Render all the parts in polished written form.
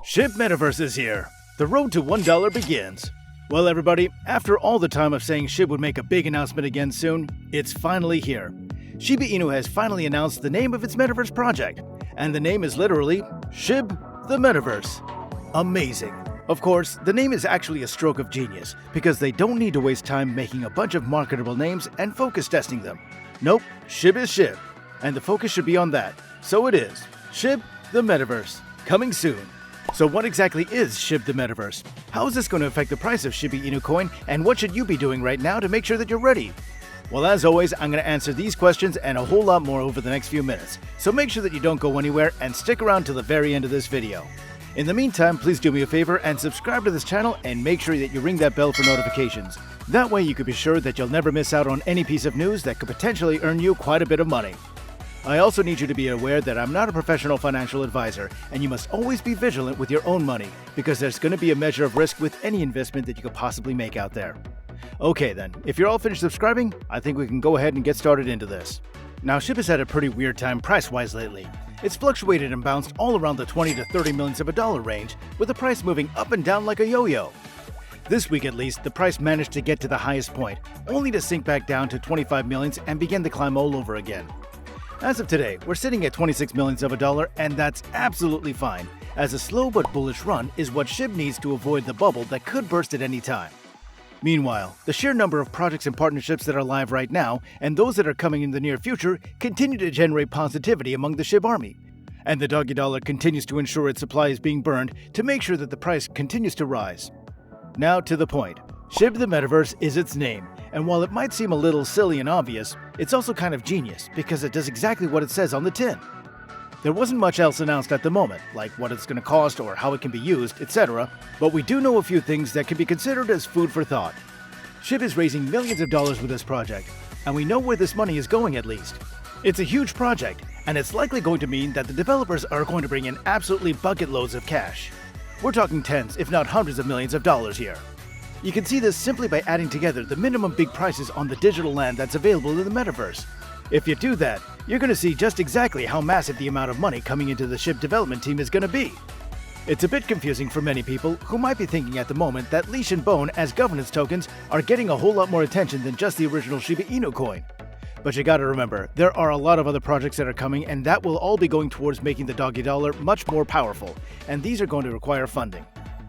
SHIB Metaverse is here. The road to $1 begins. Well, everybody, after all the time of saying SHIB would make a big announcement again soon, it's finally here. Shiba Inu has finally announced the name of its Metaverse project, and the name is literally SHIB the Metaverse. Amazing. Of course, the name is actually a stroke of genius, because they don't need to waste time making a bunch of marketable names and focus testing them. Nope, SHIB is SHIB, and the focus should be on that. So it is. SHIB the Metaverse. Coming soon. So what exactly is SHIB the Metaverse? How is this going to affect the price of Shiba Inu coin, and what should you be doing right now to make sure that you're ready? Well, as always, I'm going to answer these questions and a whole lot more over the next few minutes, so make sure that you don't go anywhere and stick around to the very end of this video. In the meantime, please do me a favor and subscribe to this channel and make sure that you ring that bell for notifications. That way you can be sure that you'll never miss out on any piece of news that could potentially earn you quite a bit of money. I also need you to be aware that I'm not a professional financial advisor, and you must always be vigilant with your own money, because there's going to be a measure of risk with any investment that you could possibly make out there. Okay then, if you're all finished subscribing, I think we can go ahead and get started into this. Now, SHIB has had a pretty weird time price-wise lately. It's fluctuated and bounced all around the 20 to 30 millions of a dollar range, with the price moving up and down like a yo-yo. This week at least, the price managed to get to the highest point, only to sink back down to 25 millions and begin to climb all over again. As of today, we're sitting at 26 millions of a dollar, and that's absolutely fine, as a slow but bullish run is what SHIB needs to avoid the bubble that could burst at any time. Meanwhile, the sheer number of projects and partnerships that are live right now, and those that are coming in the near future, continue to generate positivity among the SHIB army. And the doggy dollar continues to ensure its supply is being burned to make sure that the price continues to rise. Now to the point. SHIB the Metaverse is its name, and while it might seem a little silly and obvious, it's also kind of genius because it does exactly what it says on the tin. There wasn't much else announced at the moment, like what it's going to cost or how it can be used, etc., but we do know a few things that can be considered as food for thought. SHIB is raising millions of dollars with this project, and we know where this money is going at least. It's a huge project, and it's likely going to mean that the developers are going to bring in absolutely bucket loads of cash. We're talking tens, if not hundreds of millions of dollars here. You can see this simply by adding together the minimum big prices on the digital land that's available in the Metaverse. If you do that, you're going to see just exactly how massive the amount of money coming into the SHIB development team is going to be. It's a bit confusing for many people who might be thinking at the moment that Leash and Bone as governance tokens are getting a whole lot more attention than just the original Shiba Inu coin. But you gotta remember, there are a lot of other projects that are coming, and that will all be going towards making the doggy dollar much more powerful, and these are going to require funding.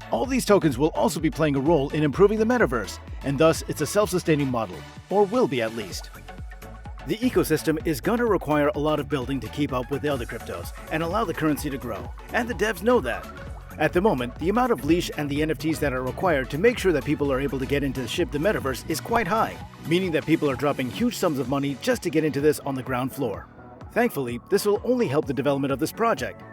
All these tokens will also be playing a role in improving the Metaverse, and thus it's a self-sustaining model, or will be at least. The ecosystem is going to require a lot of building to keep up with the other cryptos and allow the currency to grow, and the devs know that. At the moment, the amount of leash and the NFTs that are required to make sure that people are able to get into SHIB the Metaverse is quite high, meaning that people are dropping huge sums of money just to get into this on the ground floor. Thankfully, this will only help the development of this project.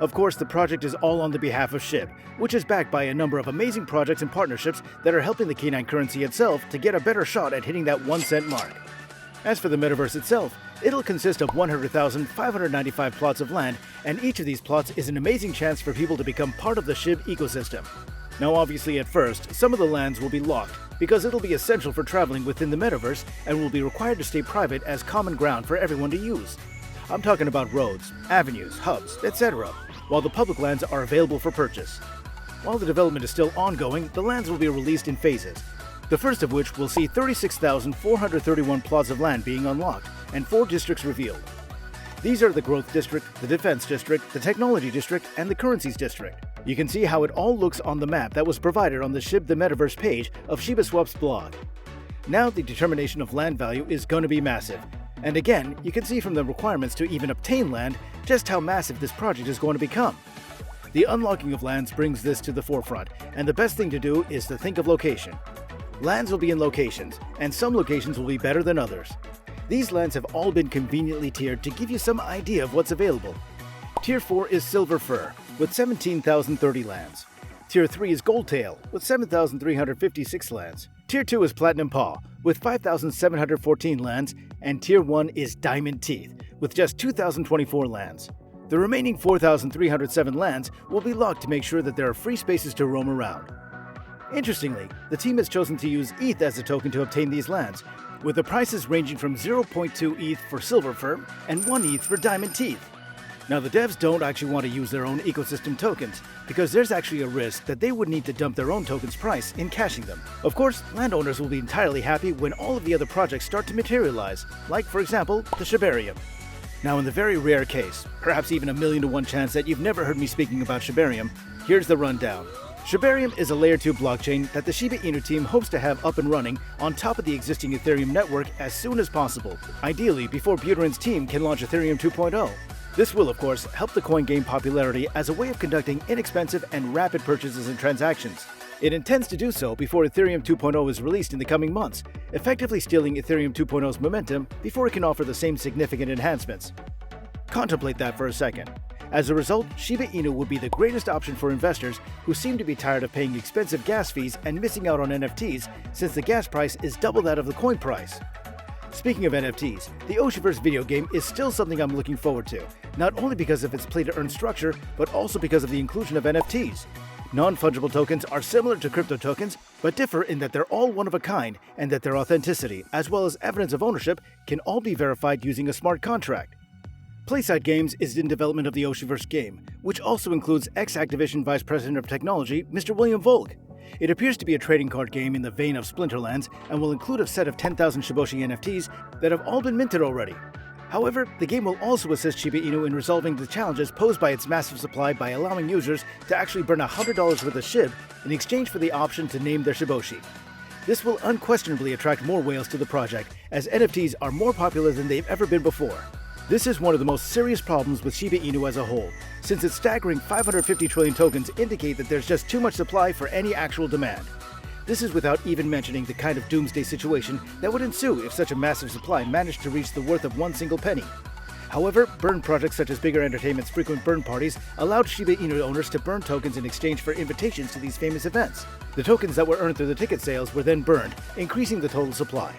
Of course, the project is all on the behalf of SHIB, which is backed by a number of amazing projects and partnerships that are helping the canine currency itself to get a better shot at hitting that 1 cent mark. As for the Metaverse itself, it'll consist of 100,595 plots of land, and each of these plots is an amazing chance for people to become part of the SHIB ecosystem. Now obviously at first, some of the lands will be locked, because it'll be essential for traveling within the Metaverse and will be required to stay private as common ground for everyone to use. I'm talking about roads, avenues, hubs, etc., while the public lands are available for purchase. While the development is still ongoing, the lands will be released in phases, the first of which will see 36,431 plots of land being unlocked and 4 districts revealed. These are the Growth District, the Defense District, the Technology District, and the Currencies District. You can see how it all looks on the map that was provided on the SHIB the Metaverse page of Shibaswap's blog. Now the determination of land value is going to be massive. And again, you can see from the requirements to even obtain land just how massive this project is going to become. The unlocking of lands brings this to the forefront, and the best thing to do is to think of location. Lands will be in locations, and some locations will be better than others. These lands have all been conveniently tiered to give you some idea of what's available. Tier 4 is Silver Fur, with 17,030 lands. Tier 3 is Goldtail, with 7,356 lands. Tier 2 is Platinum Paw, with 5,714 lands, and Tier 1 is Diamond Teeth, with just 2,024 lands. The remaining 4,307 lands will be locked to make sure that there are free spaces to roam around. Interestingly, the team has chosen to use ETH as a token to obtain these lands, with the prices ranging from 0.2 ETH for Silver Fur and 1 ETH for Diamond Teeth. Now, the devs don't actually want to use their own ecosystem tokens, because there's actually a risk that they would need to dump their own tokens' price in cashing them. Of course, landowners will be entirely happy when all of the other projects start to materialize, like, for example, the Shibarium. Now, in the very rare case, perhaps even a 1,000,000 to 1 chance that you've never heard me speaking about Shibarium, here's the rundown. Shibarium is a Layer 2 blockchain that the Shiba Inu team hopes to have up and running on top of the existing Ethereum network as soon as possible, ideally before Buterin's team can launch Ethereum 2.0. This will, of course, help the coin gain popularity as a way of conducting inexpensive and rapid purchases and transactions. It intends to do so before Ethereum 2.0 is released in the coming months, effectively stealing Ethereum 2.0's momentum before it can offer the same significant enhancements. Contemplate that for a second. As a result, Shiba Inu would be the greatest option for investors who seem to be tired of paying expensive gas fees and missing out on NFTs since the gas price is double that of the coin price. Speaking of NFTs, the Oshiverse video game is still something I'm looking forward to, not only because of its play-to-earn structure, but also because of the inclusion of NFTs. Non-fungible tokens are similar to crypto tokens, but differ in that they're all one of a kind and that their authenticity, as well as evidence of ownership, can all be verified using a smart contract. Playside Games is in development of the Oshiverse game, which also includes ex-Activision Vice President of Technology, Mr. William Volk. It appears to be a trading card game in the vein of Splinterlands and will include a set of 10,000 Shiboshi NFTs that have all been minted already. However, the game will also assist Shiba Inu in resolving the challenges posed by its massive supply by allowing users to actually burn $100 worth of SHIB in exchange for the option to name their Shiboshi. This will unquestionably attract more whales to the project, as NFTs are more popular than they've ever been before. This is one of the most serious problems with Shiba Inu as a whole, since its staggering 550 trillion tokens indicate that there's just too much supply for any actual demand. This is without even mentioning the kind of doomsday situation that would ensue if such a massive supply managed to reach the worth of one single penny. However, burn projects such as Bigger Entertainment's frequent burn parties allowed Shiba Inu owners to burn tokens in exchange for invitations to these famous events. The tokens that were earned through the ticket sales were then burned, increasing the total supply.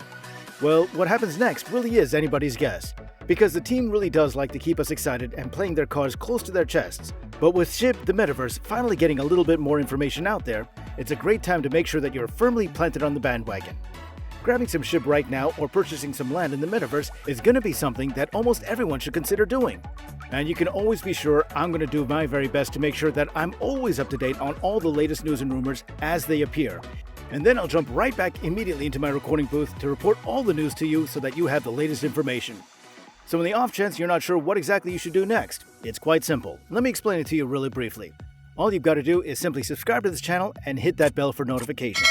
Well, what happens next really is anybody's guess, because the team really does like to keep us excited and playing their cards close to their chests. But with SHIB, the Metaverse, finally getting a little bit more information out there, it's a great time to make sure that you're firmly planted on the bandwagon. Grabbing some SHIB right now or purchasing some land in the Metaverse is going to be something that almost everyone should consider doing. And you can always be sure I'm going to do my very best to make sure that I'm always up to date on all the latest news and rumors as they appear. And then I'll jump right back immediately into my recording booth to report all the news to you so that you have the latest information. So in the off chance you're not sure what exactly you should do next, it's quite simple. Let me explain it to you really briefly. All you've got to do is simply subscribe to this channel and hit that bell for notifications.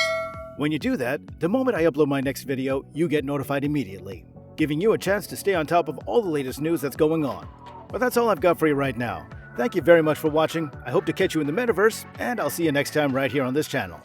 When you do that, the moment I upload my next video, you get notified immediately, giving you a chance to stay on top of all the latest news that's going on. But that's all I've got for you right now. Thank you very much for watching. I hope to catch you in the Metaverse, and I'll see you next time right here on this channel.